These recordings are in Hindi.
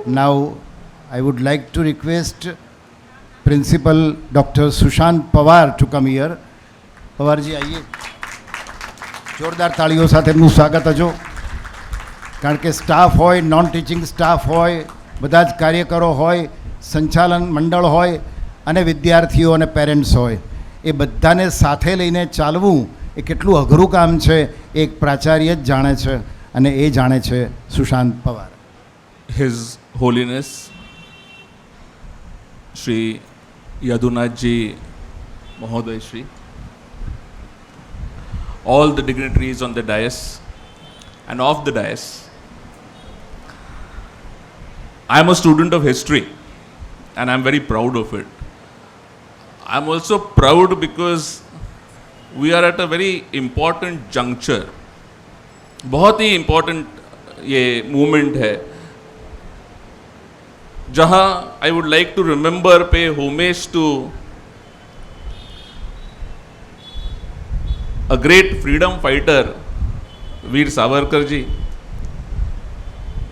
Now, I would like to request Principal Dr. Sushant Pawar to come here. પવારજી આઈએ, જોરદાર તાળીઓ સાથે એમનું સ્વાગત હજો. કારણ કે સ્ટાફ હોય, નોન ટીચિંગ સ્ટાફ હોય, બધા જ કાર્યકરો હોય, સંચાલન મંડળ હોય અને વિદ્યાર્થીઓ અને પેરેન્ટ્સ હોય, એ બધાને સાથે લઈને ચાલવું એ કેટલું અઘરું કામ છે એ એક પ્રાચાર્ય જ જાણે છે, અને એ જાણે છે Sushant Pawar. His Holiness Shri Yadunath Ji Mahoday Shri, all the dignitaries on the dais and off the dais. I am a student of history and I am very proud of it. I am also proud because we are at a very important juncture. बहुत ही important ये movement है जहाँ I would like to remember, pay homage to a great freedom fighter, Veer Savarkar ji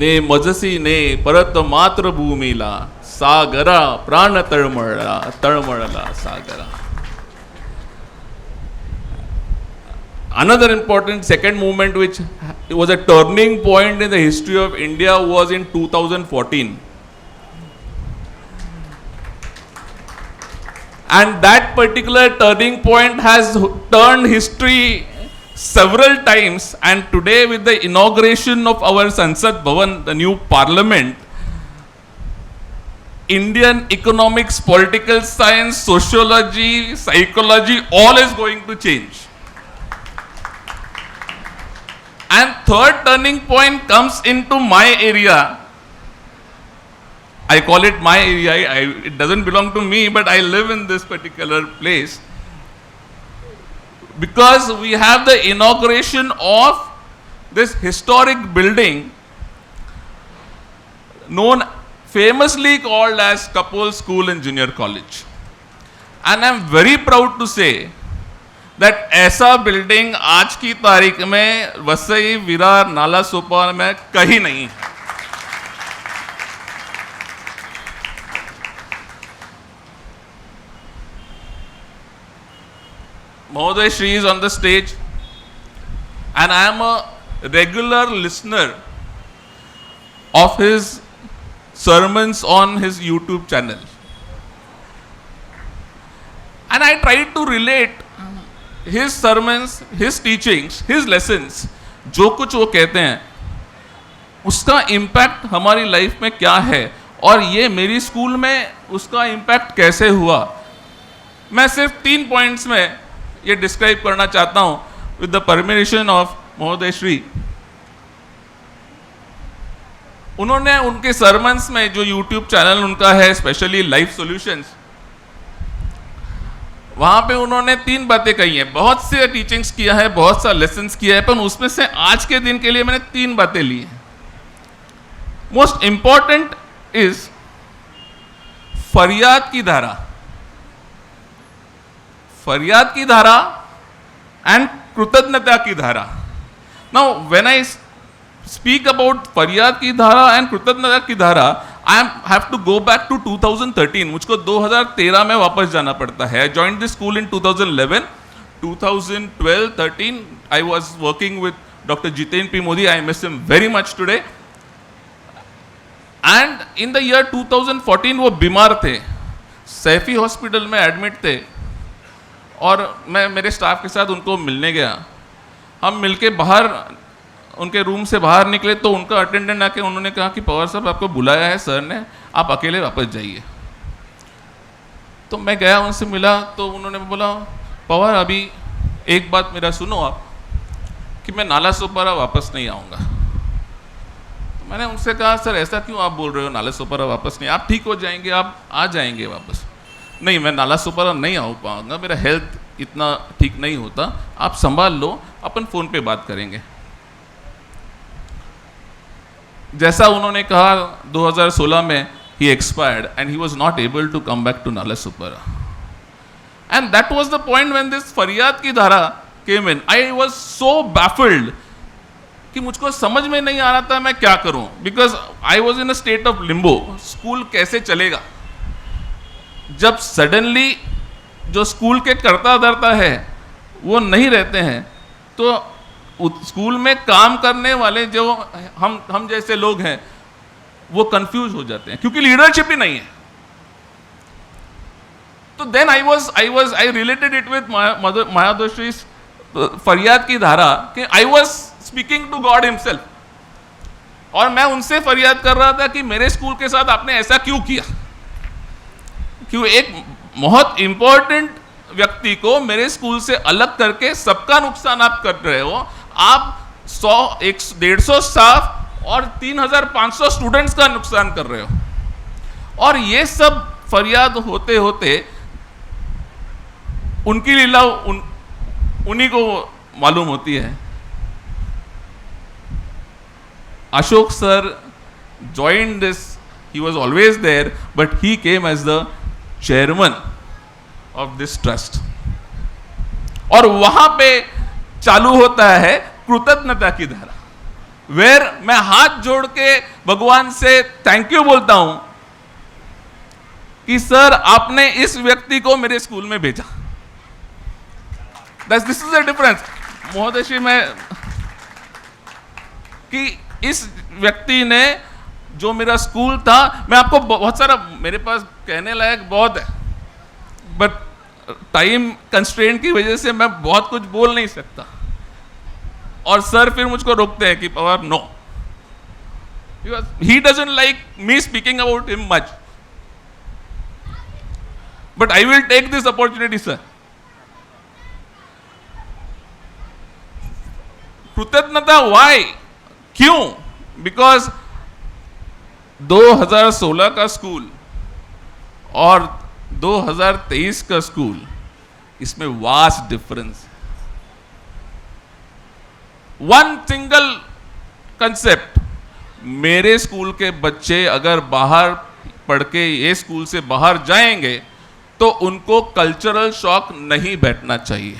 ने मजसी ने परत मात्र भूमिला सागरा प्राण तळमळला तळमळला सागरा. Another important second movement which was a turning point in the history of India was in 2014. And that particular turning point has turned history several times, and today with the inauguration of our Sansad Bhavan, the new parliament, Indian economics, political science, sociology, psychology, all is going to change. And third turning point comes into my area. I call it my area. It doesn't belong to me, but I live in this particular place. Because we have the inauguration of this historic building known famously called as Kapol School and Junior College. And I'm very proud to say that ऐसा बिल्डिंग आज की तारीख में वसई, विरार, नाला सोपारा में कहीं नहीं है. Mahoday Shri is on the stage, and I am a regular listener of his sermons on his YouTube channel. And I try to relate his sermons, his teachings, his lessons, जो कुछ वो कहते हैं, उसका इम्पैक्ट हमारी लाइफ में क्या है और ये मेरी स्कूल में उसका इम्पैक्ट कैसे हुआ. मैं सिर्फ 3 पॉइंट्स में ये डिस्क्राइब करना चाहता हूं विद द परमिशन ऑफ महोदय श्री. उन्होंने उनके सरमन्स में, जो यूट्यूब चैनल उनका है स्पेशली लाइफ सॉल्यूशंस, वहां पे उन्होंने 3 बातें कही हैं. बहुत से टीचिंग्स किया है, बहुत सा लेसन्स किया है, पर उसमें से आज के दिन के लिए मैंने 3 बातें ली हैं. मोस्ट इंपॉर्टेंट इज फरियाद की धारा. फरियाद की धारा एंड कृतज्ञता की धारा. Now when I speak about फरियाद की धारा एंड कृतज्ञता की धारा, I have to go back to 2013. मुझको 2013 में वापस जाना पड़ता है. I joined this school in 2011. 2012-13 I was working with doctor Jitendra P Modi. I miss him very much today. And in the year 2014 वो बीमार थे, सैफी हॉस्पिटल में एडमिट थे, और मैं मेरे स्टाफ के साथ उनको मिलने गया. हम मिलके बाहर उनके रूम से बाहर निकले तो उनका अटेंडेंट आके उन्होंने कहा कि पवार साहब आपको बुलाया है सर ने, आप अकेले वापस जाइए. तो मैं गया, उनसे मिला, तो उन्होंने बोला पवार अभी एक बात मेरा सुनो आप, कि मैं नाला सोपारा वापस नहीं आऊँगा. तो मैंने उनसे कहा सर ऐसा क्यों आप बोल रहे हो, नाला सोपारा वापस नहीं, आप ठीक हो जाएंगे, आप आ जाएंगे वापस. नहीं, मैं नाला सोपारा नहीं आ पाऊंगा, मेरा हेल्थ इतना ठीक नहीं होता, आप संभाल लो, अपन फ़ोन पे बात करेंगे. जैसा उन्होंने कहा 2016 में he expired and he was not able to come back to Nala Supara. And that was the point when this फरियाद की धारा came in. I was so baffled कि मुझको समझ में नहीं आ रहा था मैं क्या करूं, because I was in a state of Limbo. School कैसे चलेगा जब सडनली जो स्कूल के करता धरता है वो नहीं रहते हैं, तो स्कूल में काम करने वाले जो हम जैसे लोग हैं वो कंफ्यूज हो जाते हैं क्योंकि लीडरशिप ही नहीं है। तो then I related it with मायादोशी फरियाद की धारा कि I was speaking to God himself, और मैं उनसे फरियाद कर रहा था कि मेरे स्कूल के साथ आपने ऐसा क्यों किया, क्यों एक बहुत इंपॉर्टेंट व्यक्ति को मेरे स्कूल से अलग करके सबका नुकसान आप कर रहे हो। आप 100-150 स्टाफ और 3500 स्टूडेंट्स का नुकसान कर रहे हो। और ये सब फरियाद होते होते उनकी लीला उन्हीं को मालूम होती है। Ashok sir joined this, he was always there, but he came as the chairman of this trust. और वहां पे चालू होता है कृतज्ञता की धारा, वेर मैं हाथ जोड़ के भगवान से थैंक यू बोलता हूं कि सर आपने इस व्यक्ति को मेरे स्कूल में भेजा। दिस इज द डिफरेंस महोदय श्री, में कि इस व्यक्ति ने जो मेरा स्कूल था, मैं आपको बहुत सारा, मेरे पास कहने लायक बहुत है, बट टाइम कंस्ट्रेंट की वजह से मैं बहुत कुछ बोल नहीं सकता। और सर फिर मुझको रोकते हैं कि Pawar no, he doesn't like me speaking about him much, but I will take this opportunity sir. कृतज्ञता वाई, क्यों? बिकॉज 2016 का स्कूल और 2023 का स्कूल, इसमें vast difference. One single concept, मेरे स्कूल के बच्चे अगर बाहर पढ़ के ये स्कूल से बाहर जाएंगे तो उनको कल्चरल शॉक नहीं बैठना चाहिए,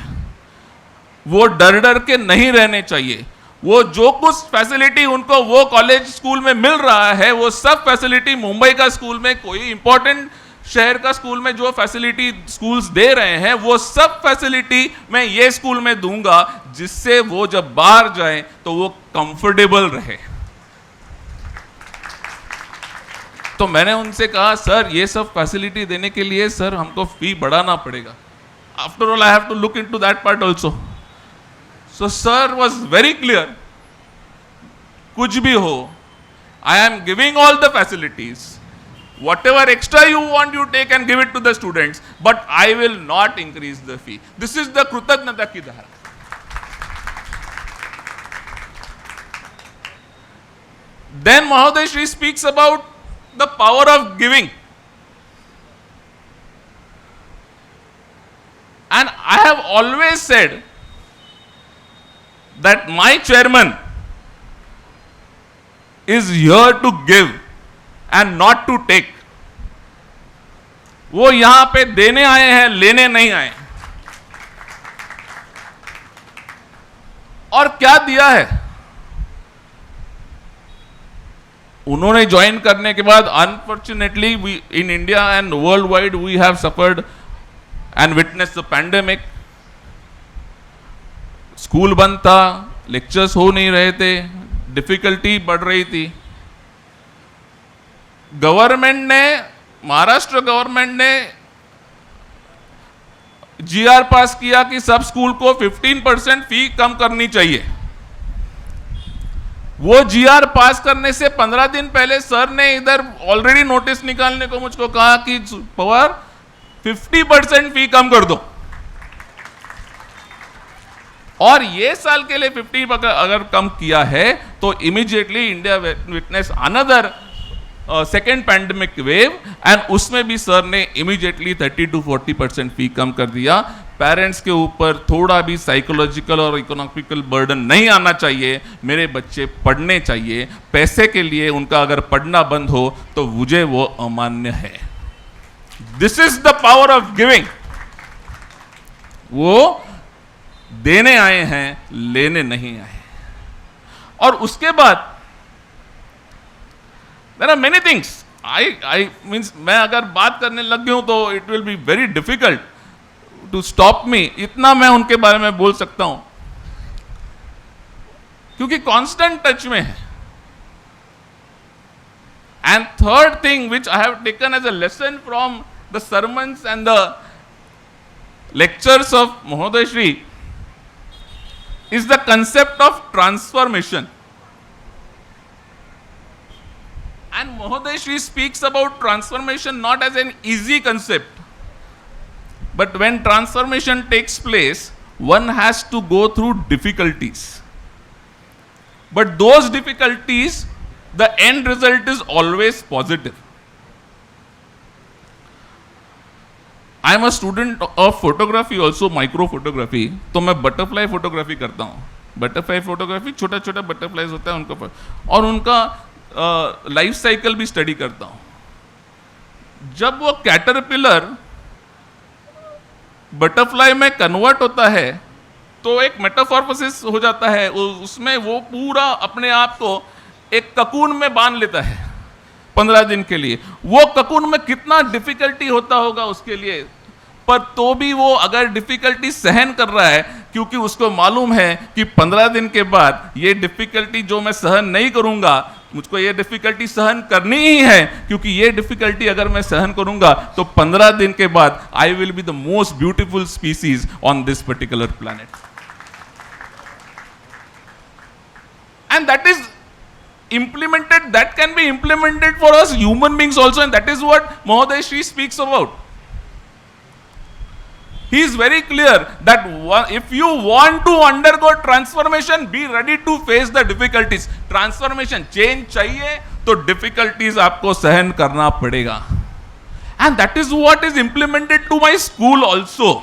वो डर डर के नहीं रहने चाहिए। वो जो कुछ फैसिलिटी उनको वो कॉलेज स्कूल में मिल रहा है, वो सब फैसिलिटी मुंबई का स्कूल में, कोई इंपॉर्टेंट शहर का स्कूल में जो फैसिलिटी स्कूल्स दे रहे हैं, वो सब फैसिलिटी मैं ये स्कूल में दूंगा, जिससे वो जब बाहर जाए तो वो कंफर्टेबल रहे। तो मैंने उनसे कहा सर ये सब फैसिलिटी देने के लिए सर हमको फी बढ़ाना पड़ेगा, after all I have to look into that part also. So sir was very clear, कुछ भी हो, I am giving all the facilities, whatever extra you want you take and give it to the students, but I will not increase the fee. This is the कृतज्ञता की धारा। Then Mahoday Shri speaks about the power of giving, and I have always said that my chairman is here to give and not to take. वो यहां पे देने आए हैं, लेने नहीं आए। और क्या दिया है उन्होंने ज्वाइन करने के बाद? Unfortunately we in India and world wide we have suffered and witness the pandemic. School बंद था, लेक्चर्स हो नहीं रहे थे, डिफिकल्टी बढ़ रही थी। गवर्नमेंट ने, महाराष्ट्र गवर्नमेंट ने जीआर पास किया कि सब स्कूल को 15% फी कम करनी चाहिए। वो जीआर पास करने से 15 दिन पहले सर ने इधर ऑलरेडी नोटिस निकालने को मुझको कहा कि पवार 50% फी कम कर दो, और ये साल के लिए 50 अगर कम किया है तो immediately India witness another second pandemic wave, and उसमें भी सर ने इमीडिएटली 30 to 40% फी कम कर दिया। पेरेंट्स के ऊपर थोड़ा भी साइकोलॉजिकल और इकोनॉमिकल बर्डन नहीं आना चाहिए। मेरे बच्चे पढ़ने चाहिए, पैसे के लिए उनका अगर पढ़ना बंद हो तो मुझे वो अमान्य है। This is the power of giving. वो देने आए हैं, लेने नहीं आए। और उसके बाद there are many things I means मैं अगर बात करने लग गया हूं तो it will be very difficult to stop me. इतना मैं उनके बारे में बोल सकता हूं क्योंकि कांस्टेंट टच में है. And third thing which I have taken as a lesson from the sermons and the lectures of Mahoday Shri is the concept of transformation. And Mahoday Shri speaks about transformation not as an easy concept, but when transformation takes place, one has to go through difficulties. But those difficulties, the end result is always positive. I am a student of photography also, micro photography. तो मैं बटरफ्लाई फोटोग्राफी करता हूँ. बटरफ्लाई फोटोग्राफी छोटा छोटा बटरफ्लाइज होता है उनका और उनका लाइफ साइकिल भी स्टडी करता हूँ. जब वो कैटरपिलर बटरफ्लाई में कन्वर्ट होता है तो एक मेटाफॉर्मोसिस हो जाता है. उसमें वो पूरा अपने आप को एक ककून में बांध लेता है 15 दिन के लिए. वो ककून में कितना डिफिकल्टी होता होगा उसके लिए, पर तो भी वो अगर डिफिकल्टी सहन कर रहा है क्योंकि उसको मालूम है कि 15 दिन के बाद ये डिफिकल्टी जो मैं सहन नहीं करूंगा, मुझको ये डिफिकल्टी सहन करनी ही है क्योंकि ये डिफिकल्टी अगर मैं सहन करूंगा तो 15 दिन के बाद I will be the most beautiful species on this particular planet. And that is implemented, that can be implemented for us human beings also, and that is what Mahoday Shri speaks about. He is very clear that if you want to undergo transformation, be ready to face the difficulties. Transformation, change चाहिए तो difficulties आपको सहन करना पड़ेगा. And that is what is implemented to my school also.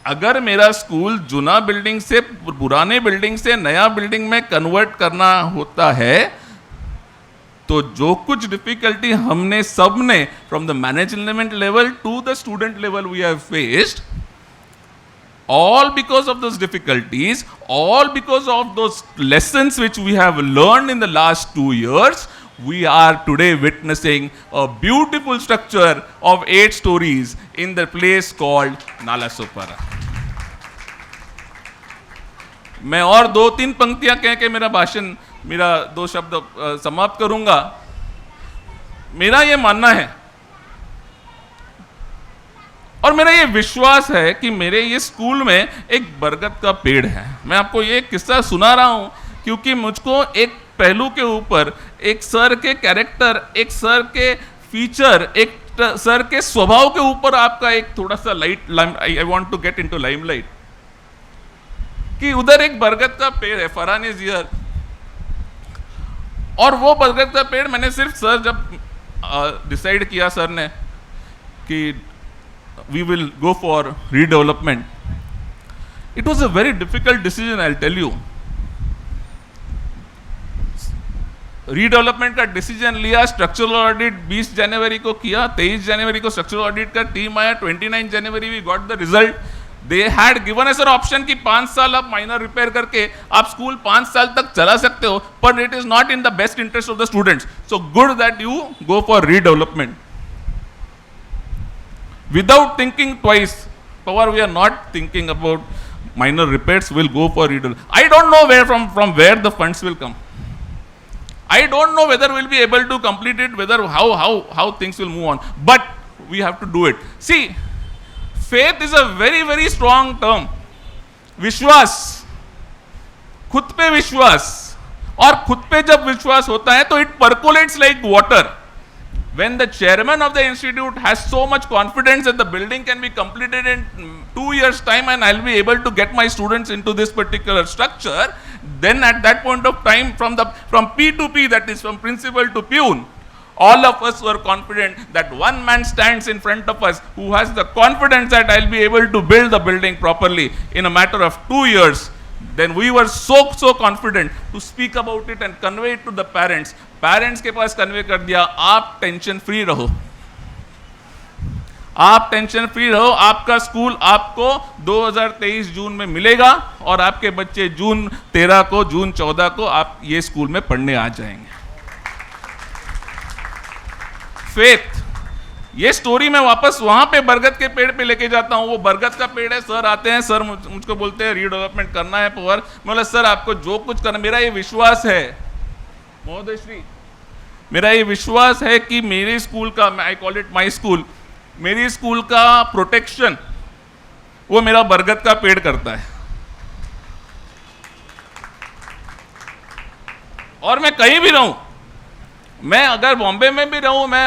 अगर मेरा स्कूल जुना बिल्डिंग से पुराने बिल्डिंग से नया बिल्डिंग में कन्वर्ट करना होता है तो जो कुछ डिफिकल्टी हमने सब ने from the management level to the student level we have faced, all because of those difficulties, all because of those lessons which we have learned in the last 2 years, we are today witnessing a beautiful structure of 8 stories in the place called Nalasopara. मैं और 2-3 पंक्तियां कह के मेरा भाषण, मेरा 2 शब्द समाप्त करूंगा. मेरा ये मानना है और मेरा ये विश्वास है कि मेरे ये स्कूल में एक बरगद का पेड़ है. मैं आपको ये किस्सा सुना रहा हूं क्योंकि मुझको एक पहलू के ऊपर एक सर के कैरेक्टर, एक सर के फीचर, एक सर के स्वभाव के ऊपर आपका एक थोड़ा सा light, I want to get into limelight. कि उधर एक बरगद का पेड़ है, फरहान इज हियर, और वो बरगद का पेड़ मैंने सिर्फ सर जब डिसाइड किया सर ने कि we will go for redevelopment, it was a very difficult decision, I will tell you. Redevelopment का डिसीजन लिया, स्ट्रक्चरल ऑडिट 20 जनवरी को किया, 23 जनवरी को स्ट्रक्चरल ऑडिट का टीम आया, 29 January we got the result. They had given us an option कि 5 साल आप माइनर रिपेयर करके आप स्कूल 5 साल तक चला सकते हो, पर it is not in the best interest of the students. So good that you go for redevelopment without thinking twice. पवर we are not thinking about minor repairs, will go for redevelopment. I don't know where from where the funds will come. I don't know whether we'll be able to complete it, whether how things will move on, but we have to do it. See, faith is a very very strong term. विश्वास, खुद पे विश्वास, और खुद पे जब विश्वास होता है तो it percolates like water. When the chairman of the institute has so much confidence that the building can be completed in 2 years' time and I'll be able to get my students into this particular structure, then at that point of time, from P to P, that is from principal to peon, all of us were confident that one man stands in front of us who has the confidence that I'll be able to build the building properly in a matter of 2 years. Then we were so confident to speak about it and convey it to the parents. Parents के पास कन्वे कर दिया, आप टेंशन फ्री रहो, आप टेंशन फ्री रहो, आपका स्कूल आपको 2023 जून में मिलेगा और आपके बच्चे जून 13 को, जून 14 को आप ये स्कूल में पढ़ने आ जाएंगे। फेथ, ये स्टोरी मैं वापस वहां पे बरगद के पेड़ पे लेके जाता हूँ। वो बरगद का पेड़ है, सर आते हैं, सर मुझको बोलते हैं रीडेवलपमेंट करना है पवार। मैं बोला सर आपको जो कुछ करना, मेरा ये विश्वास है महोदय श्री, मेरा ये विश्वास है कि मेरे स्कूल का, I call it my school, मेरी स्कूल का प्रोटेक्शन वो मेरा बरगद का पेड़ करता है। और मैं कहीं भी रहूं, मैं अगर बॉम्बे में भी रहूं, मैं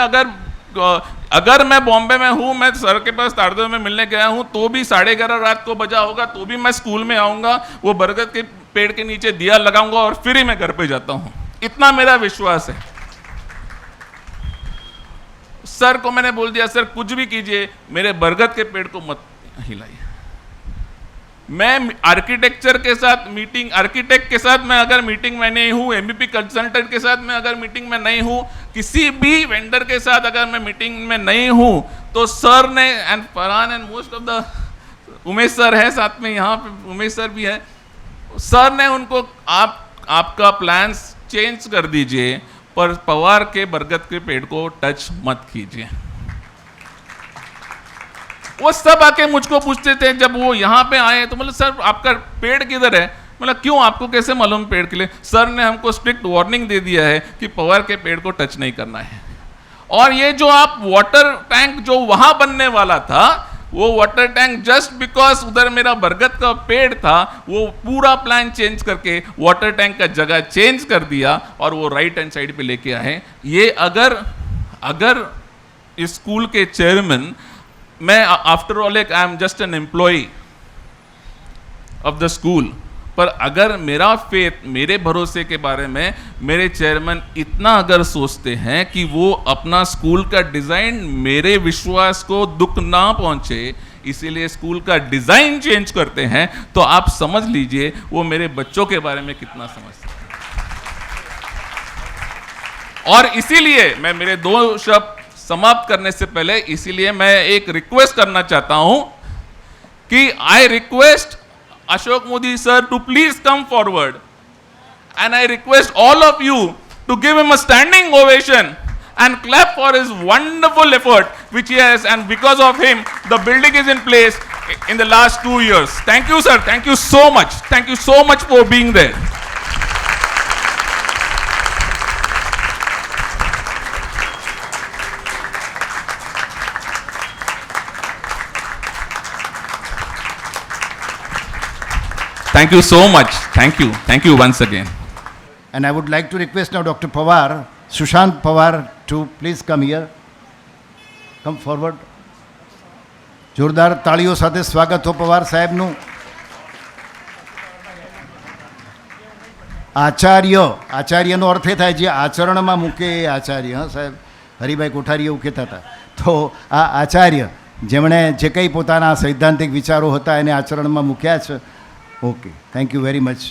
अगर मैं बॉम्बे में हूं, मैं सर के पास तारदेव में मिलने गया हूं, तो भी 11:30 रात को बजा होगा, तो भी मैं स्कूल में आऊंगा, वो बरगद के पेड़ के नीचे दिया लगाऊंगा और फिर ही मैं घर पे जाता हूं। इतना मेरा विश्वास है। सर को मैंने बोल दिया सर कुछ भी कीजिए, मेरे बरगद के पेड़ को मत हिलाइए। मैं आर्किटेक्चर के साथ मीटिंग, आर्किटेक्ट के साथ मैं अगर मीटिंग में नहीं हूं, एमबीपी कंसल्टेंट के साथ मैं अगर मीटिंग में नहीं हूं, किसी भी वेंडर के साथ अगर मैं मीटिंग में नहीं हूं, तो सर ने, and Farhan and most of the, Umesh sir है साथ में, यहाँ पे उमेश सर भी है, सर ने उनको आपका प्लान्स चेंज कर दीजिए, पर पवार के बरगद के पेड़ को टच मत कीजिए। वो सब आके मुझको पूछते थे जब वो यहाँ पे आए, तो मतलब सर आपका पेड़ किधर है? मतलब क्यों, आपको कैसे मालूम पेड़ के लिए? सर ने हमको स्ट्रिक्ट वार्निंग दे दिया है कि पवार के पेड़ को टच नहीं करना है। और ये जो आप वाटर टैंक जो वहां बनने वाला था, वो वाटर टैंक जस्ट बिकॉज उधर मेरा बरगद का पेड़ था, वो पूरा प्लान चेंज करके वाटर टैंक का जगह चेंज कर दिया और वो राइट हैंड साइड पे लेके आए। ये अगर इस स्कूल के चेयरमैन, मैं after all I am just an employ of the school, पर अगर मेरा फेथ, मेरे भरोसे के बारे में मेरे चेयरमैन इतना अगर सोचते हैं कि वो अपना स्कूल का डिजाइन, मेरे विश्वास को दुख ना पहुंचे, इसीलिए स्कूल का डिजाइन चेंज करते हैं, तो आप समझ लीजिए वो मेरे बच्चों के बारे में कितना समझते हैं। और इसीलिए मैं मेरे 2 शब्द समाप्त करने से पहले, इसीलिए मैं एक रिक्वेस्ट करना चाहता हूं कि I request Ashok Modi sir to please come forward, and I request all of you to give him a standing ovation and clap for his wonderful effort which he has, and because of him the building is in place in the last 2 years. Thank you sir, thank you so much, thank you so much for being there. Thank you so much. Thank you once again. And I would like to request now Dr. Pawar, Sushant Pawar, to please come here. Come forward. જોરદાર તાળીઓ સાથે સ્વાગત હો પવાર સાહેબનું. આચાર્યનો અર્થ એ થાય જે આચરણમાં મૂકે એ આચાર્ય. હા સાહેબ, હરિભાઈ કોઠારી એવું કહેતા હતા. તો આ આચાર્ય જેમણે જે કંઈ પોતાના સૈદ્ધાંતિક વિચારો હતા એને આચરણમાં મૂક્યા છે. Okay, thank you very much.